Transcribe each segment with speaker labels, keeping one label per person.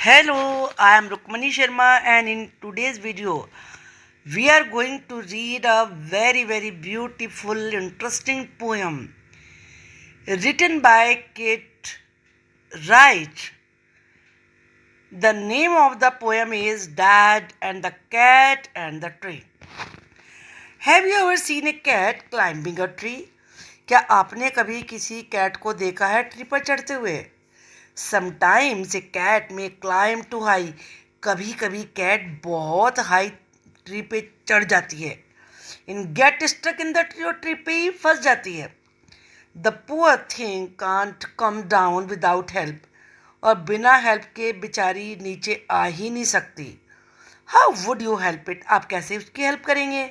Speaker 1: Hello, I am Rukmani Sharma, and in today's video we are going to read a very beautiful interesting poem written by Kate Wright. The name of the poem is Dad and the Cat and the Tree. Have you ever seen a cat climbing a tree? क्या आपने कभी किसी cat को देखा है tree पर चढ़ते हुए? समटाइम्स ए कैट में क्लाइम टू हाई, कभी कभी कैट बहुत हाई ट्री पे चढ़ जाती है। In get stuck in the tree, और ट्री पे ही फंस जाती है। The poor thing can't come down without help, और बिना हेल्प के बेचारी नीचे आ ही नहीं सकती। How would you help it? आप कैसे उसकी हेल्प करेंगे?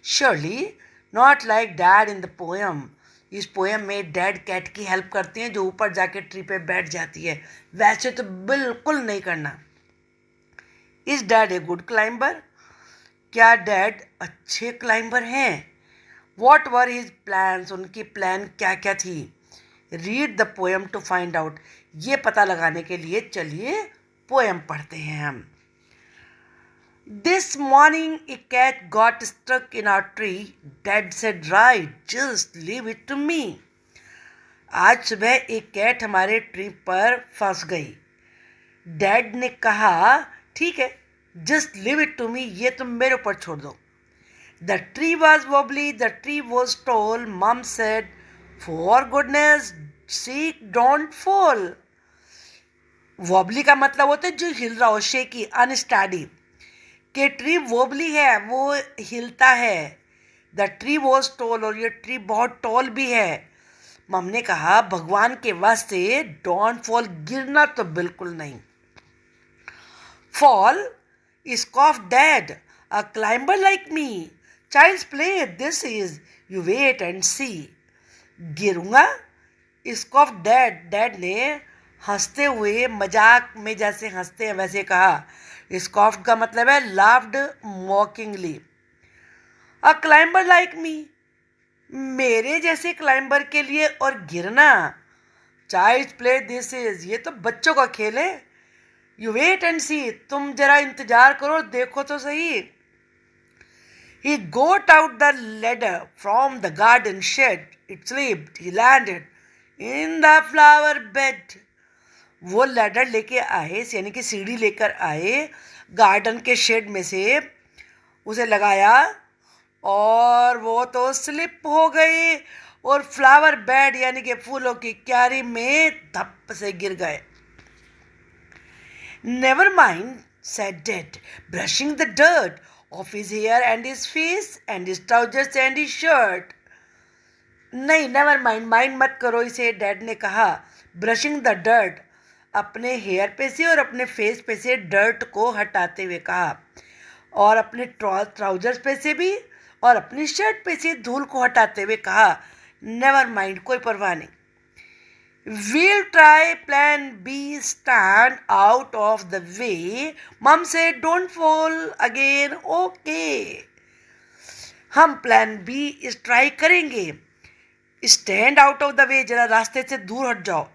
Speaker 1: Surely not like dad in the poem. इस पोएम में डैड कैट की हेल्प करते हैं जो ऊपर जाके ट्री पे बैठ जाती है। वैसे तो बिल्कुल नहीं करना। Is dad a good climber? क्या डैड अच्छे क्लाइंबर हैं? What were his plans? उनकी प्लान क्या क्या थी? Read the poem to find out. ये पता लगाने के लिए चलिए पोएम पढ़ते हैं हम। This morning a cat got stuck in our tree. Dad said, right, just leave it to me. आज सुबह एक कैट हमारे ट्री पर फंस गई। डैड ने कहा, ठीक है, just leave it to me, ये तुम मेरे ऊपर छोड़ दो। The tree was wobbly, the tree was tall, mum said, for goodness sake don't fall. Wobbly का मतलब होता है जो हिल रहा हो, शेकी, अनस्टडी। कि ट्री वोबली है, वो हिलता है। द ट्री वॉज टॉल, और ये ट्री बहुत टॉल भी है। मम ने कहा, भगवान के वास्ते डोंट फॉल, गिरना तो बिल्कुल नहीं। Fall scoffed dad, a climber like me, child's play this is, you wait and see. गिरूंगा? इज कॉफ डैड, डैड ने हंसते हुए, मजाक में जैसे हंसते हैं वैसे कहा। स्कॉफ्ड का मतलब है लाफ्ड मॉकिंगली। अ क्लाइंबर लाइक मी, मेरे जैसे क्लाइंबर के लिए और गिरना। चाइल्ड प्ले दिस इज, ये तो बच्चों का खेल है। यू वेट एंड सी, तुम जरा इंतजार करो, देखो तो सही। He got out the ladder from the garden shed. It slipped. He landed in the flower bed. वो लैडर लेके आए, यानी कि सीढ़ी लेकर आए गार्डन के शेड में से, उसे लगाया और वो तो स्लिप हो गई और फ्लावर बेड यानी कि फूलों की क्यारी में धप से गिर गए। Never mind said dad, brushing the dirt off his hair and his face and his trousers and his shirt. नहीं, नेवर माइंड, माइंड मत करो इसे, डैड ने कहा। ब्रशिंग द डर्ट, अपने हेयर पे से और अपने फेस पे से डर्ट को हटाते हुए कहा, और अपने ट्राउजर्स पे से भी और अपनी शर्ट पे से धूल को हटाते हुए कहा, नेवर माइंड, कोई परवाह नहीं। We'll try plan B, stand out of the way, mum says don't fall again, okay. हम प्लान बी इस ट्राई करेंगे। Stand out of the way, जरा रास्ते से दूर हट जाओ।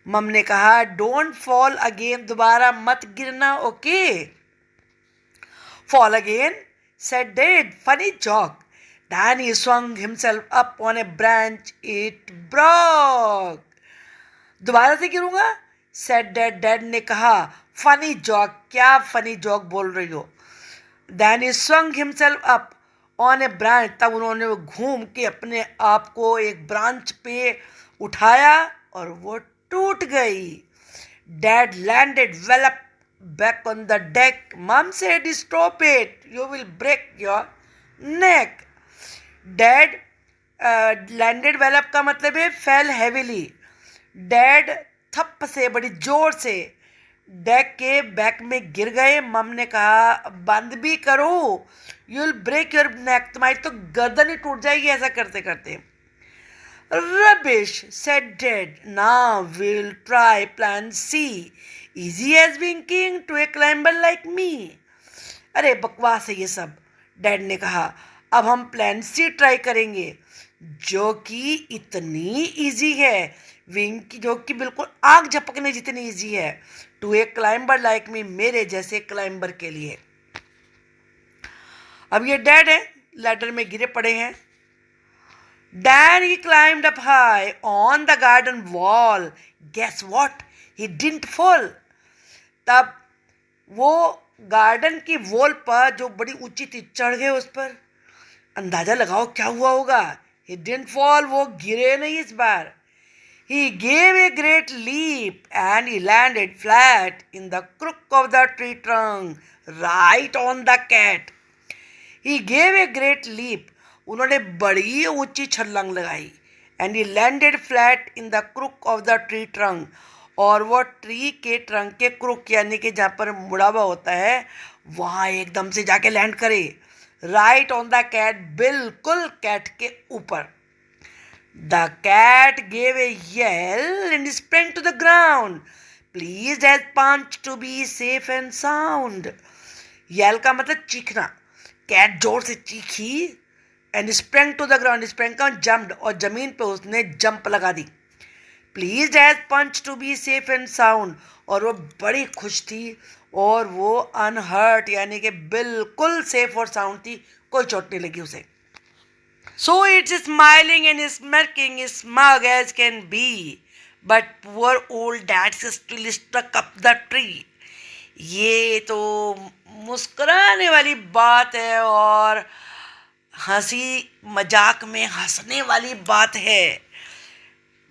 Speaker 1: मम ने कहा, डोंट फॉल अगेन, दोबारा मत गिरना, okay. Fall again, said Dad, funny joke. Then he swung himself up on a branch, it broke. दोबारा से गिरूंगा, said Dad, डैड ने कहा, फनी जॉक, क्या फनी जॉक बोल रही हो। Then he swung himself up on a branch, तब उन्होंने घूम के अपने आप को एक ब्रांच पे उठाया और वो टूट गई। Dad landed well up back on the deck, mum said stop it, you will break your neck. Dad landed well up का मतलब है फेल हैवीली। डैड थप से, बड़ी जोर से डेक के बैक में गिर गए। मम ने कहा, बंद भी करो, you will break your neck, तुम्हारी तो गर्दन ही टूट जाएगी ऐसा करते करते। Rubbish, said Dad. Now we'll try plan C. Easy as winking to a climber like me. अरे बकवास है ये सब, डैड ने कहा। अब हम प्लान सी ट्राई करेंगे, जो कि इतनी इजी है, विंक, जो कि बिल्कुल आग झपकने जितनी इजी है, to a climber like me, मेरे जैसे क्लाइंबर के लिए। अब ये डैड है, लैडर में गिरे पड़े हैं। Then he climbed up high on the garden wall. Guess what? He didn't fall. तब वो गार्डन की वॉल पर जो बड़ी ऊंची थी चढ़ गए उस पर। अंदाजा लगाओ क्या हुआ होगा। He didn't fall, वो गिरे नहीं इस बार। He gave a great leap and he landed flat in the crook of the tree trunk, right on the cat. He gave a great leap. उन्होंने बड़ी ऊंची छलांग लगाई। And he landed flat in the crook of the tree trunk, और वो tree के trunk के crook यानी कि जहाँ पर मुड़ावा होता है वहाँ एकदम से जाके लैंड करे। राइट ऑन द कैट, बिल्कुल कैट के ऊपर। The cat gave a yell and sprang to the ground, pleased as punch to be safe and sound. Yell का मतलब चीखना। कैट जोर से चीखी and sprang to the ground, sprang का जम्प्ड, और जमीन पे उसने जंप लगा दी। Pleased as punch to be safe and sound, और वो बड़ी खुश थी और वो अनहर्ट यानी कि बिल्कुल सेफ और साउंड थी, कोई चोट नहीं लगी उसे। So it's smiling and smirking smug as can be, but poor old dad still stuck up the tree. ये तो मुस्कुराने वाली बात है और हंसी मजाक में हंसने वाली बात है,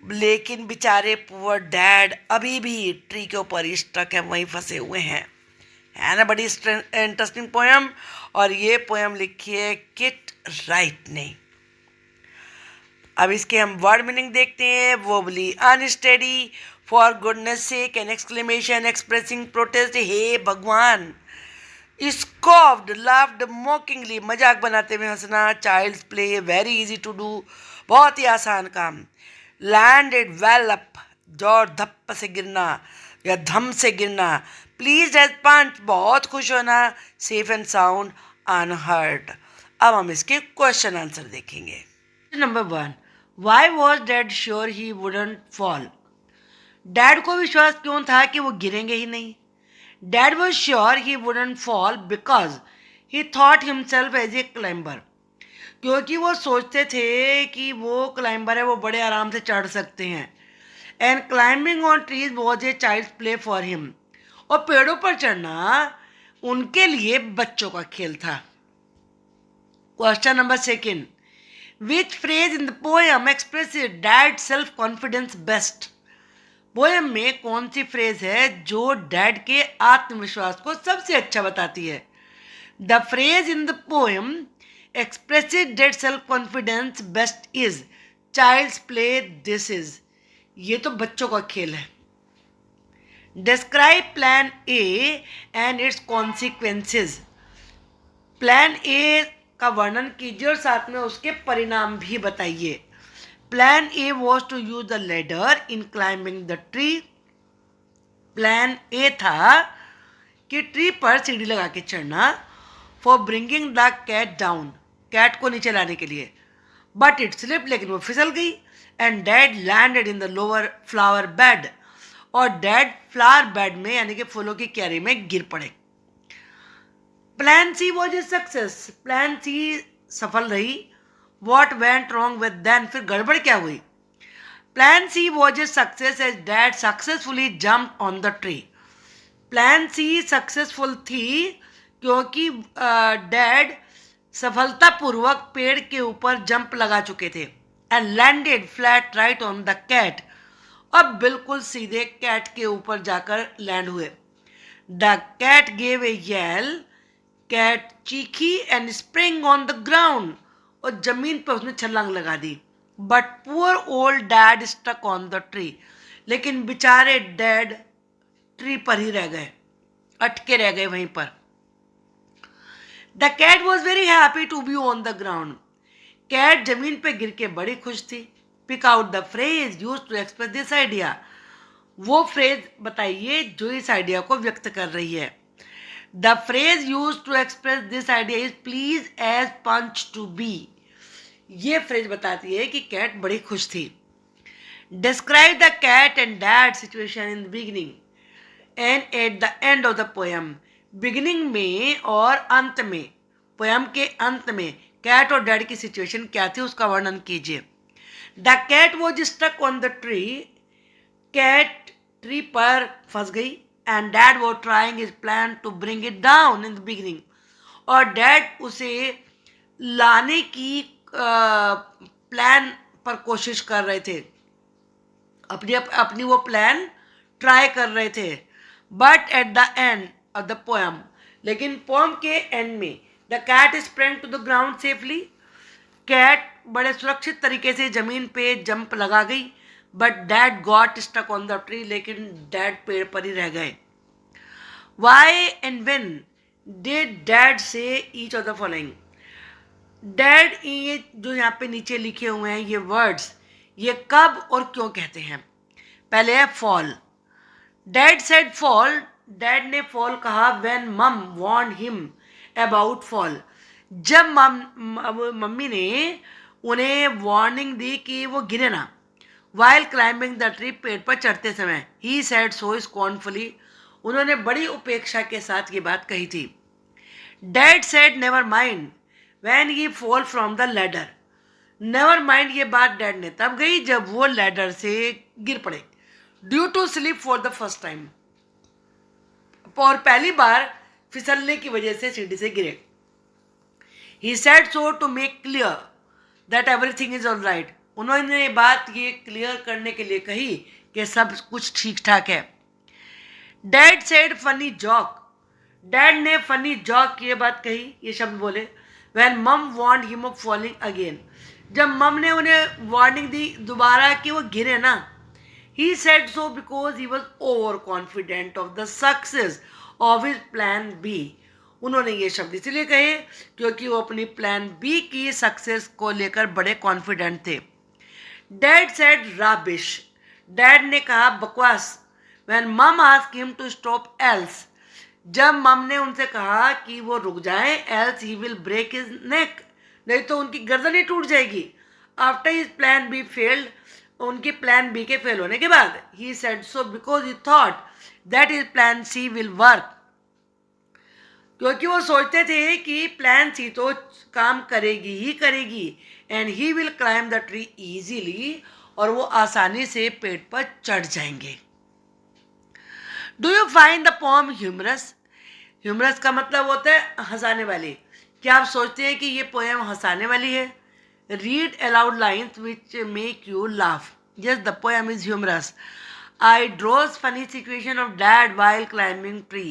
Speaker 1: लेकिन बेचारे पुअर डैड अभी भी ट्री के ऊपर ही स्टक है, वहीं फंसे हुए हैं। है ना बड़ी इंटरेस्टिंग पोएम, और ये पोएम लिखी है किट राइट ने। अब इसके हम वर्ड मीनिंग देखते हैं। Wobbly, unsteady, for goodness sake, an exclamation expressing protest, हे भगवान। स्कॉफ्ड, लाफ्ड, मॉकिंगली, मजाक बनाते हुए हंसना। Child's play, very easy to do, बहुत ही आसान काम। लैंडेड, वेल अप, जोर धप से गिरना या धम से गिरना। प्लीज एज पंच, बहुत खुश होना। Safe and sound, unhurt. अब हम इसके क्वेश्चन आंसर देखेंगे। Number 1, why was dad sure he wouldn't fall? Dad को विश्वास क्यों था कि वो गिरेंगे ही नहीं? Dad was sure he wouldn't fall because he thought himself as a climber. क्योंकि वो सोचते थे कि वो क्लाइंबर है, वो बड़े आराम से चढ़ सकते हैं। And climbing on trees was a child's play for him. और पेड़ों पर चढ़ना उनके लिए बच्चों का खेल था। Question number 2. Which phrase in the poem expresses Dad's self-confidence best? Poem में कौन सी फ्रेज है जो डैड के आत्मविश्वास को सबसे अच्छा बताती है? The phrase in the poem expressive dad self confidence best is child's play this is, ये तो बच्चों का खेल है। Describe plan A and its consequences, plan A का वर्णन कीजिए और साथ में उसके परिणाम भी बताइए। Plan A was to use the ladder in climbing the tree. Plan A था कि ट्री पर सीढ़ी लगा के चढ़ना। For bringing the cat down, cat को नीचे लाने के लिए। But it slipped, लेकिन वो फिसल गई। And Dad landed in the lower flower bed, और डैड फ्लावर बेड में यानी कि फूलों की क्यारी में गिर पड़े। Plan C was a success. Plan C सफल रही। What went wrong with then? फिर गड़बड़ क्या हुई? Plan C was a success as Dad successfully jumped on the tree. Plan C successful थी क्योंकि डैड सफलतापूर्वक पेड़ के ऊपर जंप लगा चुके थे। And landed flat right on the cat. अब बिल्कुल सीधे कैट के ऊपर जाकर लैंड हुए। The cat gave a yell. Cat चीखी and sprang on the ground. और जमीन पर उसने छलांग लगा दी। But poor old dad stuck on the tree, लेकिन बेचारे डैड ट्री पर ही रह गए, अटके रह गए वहीं पर। The cat was very happy to be on the ground, cat जमीन पे गिर के बड़ी खुश थी। Pick out the phrase use to express this idea, वो फ्रेज बताइए जो इस आइडिया को व्यक्त कर रही है। The phrase used to express this idea is please as punch to be. ये फ्रेज बताती है कि कैट बड़ी खुश थी। Describe the cat and dad situation in the beginning. And eight the end of the poem, beginning में और अंत में, पोएम के अंत में कैट और डैड की सिचुएशन क्या थी उसका वर्णन कीजिए। The cat was stuck on the tree, cat tree पर फंस गई, and dad was trying his plan to bring it down in the beginning, और डैड उसे लाने की प्लान पर कोशिश कर रहे थे, अपनी वो प्लान ट्राई कर रहे थे। But at the end of the poem, लेकिन पोएम के एंड में, the cat sprang to the ground safely, cat बड़े सुरक्षित तरीके से जमीन पे जंप लगा गई। But dad got stuck on the tree, लेकिन डैड पेड़ पर ही रह गए। Why and when did dad say each of the following, dad ये जो यहाँ पे नीचे लिखे हुए हैं ये वर्ड्स, ये कब और क्यों कहते हैं। पहले है fall, dad said fall, dad ने फॉल कहा व्हेन मम वार्न हिम अबाउट फॉल, जब मम्मी ने उन्हें वार्निंग दी कि वो गिरे ना। वाइल क्लाइंबिंग द ट्री, पेड़ पर चढ़ते समय, ही सेड सो स्कॉर्नफुली, उन्होंने बड़ी उपेक्षा के साथ ये बात कही थी। Dad said never mind when he fall from the ladder, never mind ये बात डैड ने तब गई जब वो लैडर से गिर पड़े। Due to slip for the first time, और पहली बार फिसलने की वजह से सीढ़ी से गिरे। He said so to make clear that everything is all right, उन्होंने ये बात ये क्लियर करने के लिए कही कि सब कुछ ठीक ठाक है। Dad said funny joke, dad ने फनी जॉक की ये बात कही, ये शब्द बोले। When mum warned him of falling again, जब मम ने उन्हें वार्निंग दी दोबारा कि वो गिरे ना। He said so because he was over confident of the success of his plan B, उन्होंने ये शब्द इसलिए कहे क्योंकि वो अपनी प्लान बी की सक्सेस को लेकर बड़े कॉन्फिडेंट थे। डैड सेड राबिश, डैड ने कहा बकवास। When mum asked him to stop else, जब मम ने उनसे कहा कि वो रुक जाए, else he will break his neck, नहीं तो उनकी गर्दन ही टूट जाएगी। After his plan B failed, उनकी प्लान बी के फेल होने के बाद, he said so because he thought that his plan C will work, क्योंकि वो सोचते थे कि प्लान सी तो काम करेगी ही करेगी, and he will climb the tree easily, और वो आसानी से पेड़ पर चढ़ जाएंगे। Do you find the poem humorous, humorous का मतलब होता है हंसाने वाली, क्या आप सोचते हैं कि ये पोएम हंसाने वाली है। Read aloud lines which make you laugh, yes the poem is humorous. I draws funny situation of dad while climbing tree,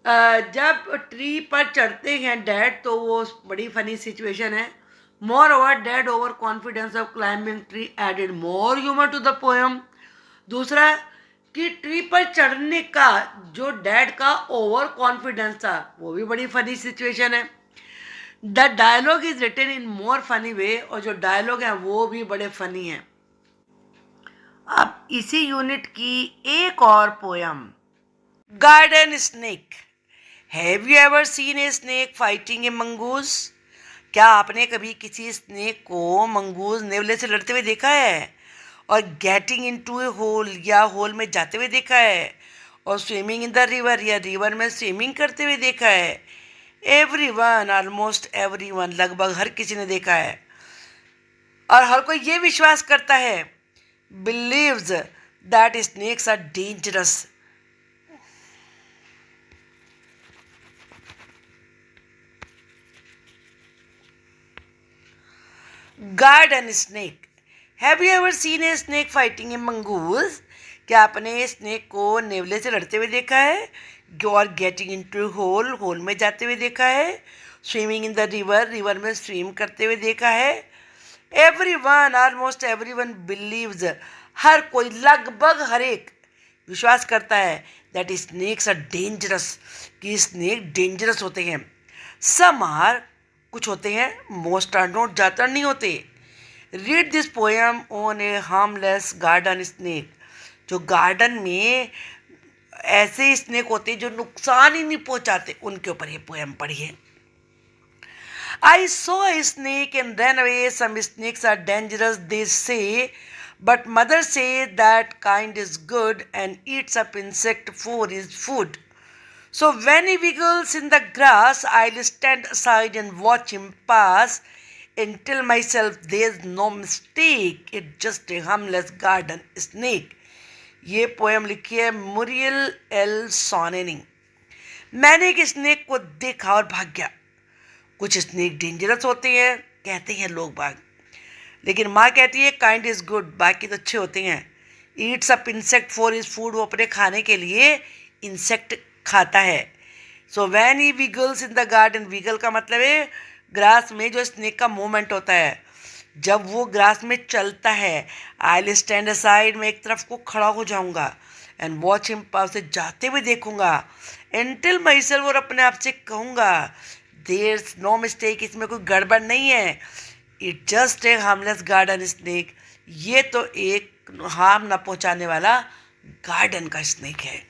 Speaker 1: जब ट्री पर चढ़ते हैं डैड तो वो बड़ी फनी सिचुएशन है। Moreover dad over confidence of climbing tree added more humour to the poem, दूसरा कि ट्री पर चढ़ने का जो डैड का ओवर कॉन्फिडेंस था वो भी बड़ी फनी सिचुएशन है। The dialogue is written in more funny way, और जो डायलॉग है वो भी बड़े फनी हैं। अब इसी यूनिट की एक और poem, garden snake. Have you ever seen a snake fighting a mongoose, क्या आपने कभी किसी स्नेक को मंगूज नेवले से लड़ते हुए देखा है, और गेटिंग इनटू ए होल या होल में जाते हुए देखा है, और स्विमिंग इन द रिवर या रिवर में स्विमिंग करते हुए देखा है। एवरीवन, ऑलमोस्ट एवरीवन, लगभग हर किसी ने देखा है, और हर कोई ये विश्वास करता है, believes that snakes are dangerous. Garden snake, have you ever seen a snake fighting a mongoose, क्या आपने स्नेक को नेवले से लड़ते हुए देखा है, और गेटिंग इनटू होल, होल में जाते हुए देखा है, swimming in the river, river में स्विम करते हुए देखा है। एवरीवन, ऑलमोस्ट एवरीवन, बिलीव्स, हर कोई, लगभग हर एक विश्वास करता है, दैट स्नेक्स आर डेंजरस, कि स्नेक डेंजरस होते हैं। सम आर, कुछ होते हैं, मोस्ट आर नॉट, ज़्यादातर नहीं होते। Read this poem on A harmless garden snake, जो गार्डन में ऐसे स्नेक होते हैं जो नुकसान ही नहीं पहुंचाते, उनके ऊपर ये पोएम पढ़िए। I saw a snake and ran away. Some snakes are dangerous, they say, But mother says that kind is good and eats up insect for his food. So when he wiggles in the grass, I'll stand aside and watch him pass and tell myself there's no mistake, it's just a harmless garden snake. ये poem लिखी है Muriel L सोने ने। मैंने एक snake को देखा और भाग गया। कुछ स्नेक डेंजरस होते हैं कहते हैं लोग बाग, लेकिन माँ कहती है काइंड इज गुड, बाकी तो अच्छे होते हैं। Eats up insect for his food, वो अपने खाने के लिए इंसेक्ट खाता है। So when he wiggles in the garden, wiggle का मतलब है ग्रास में जो स्नेक का मूवमेंट होता है, जब वो ग्रास में चलता है। आई विल स्टैंड असाइड, मैं एक तरफ को खड़ा हो जाऊंगा एंड वॉच हिम, उसे जाते हुए देखूंगा। एंटिल माई सेल्फ, और अपने आप से कहूँगा देयर नो मिस्टेक, इसमें कोई गड़बड़ नहीं है। It just a harmless garden snake, ये तो एक हार्म ना पहुंचाने वाला गार्डन का स्नेक है।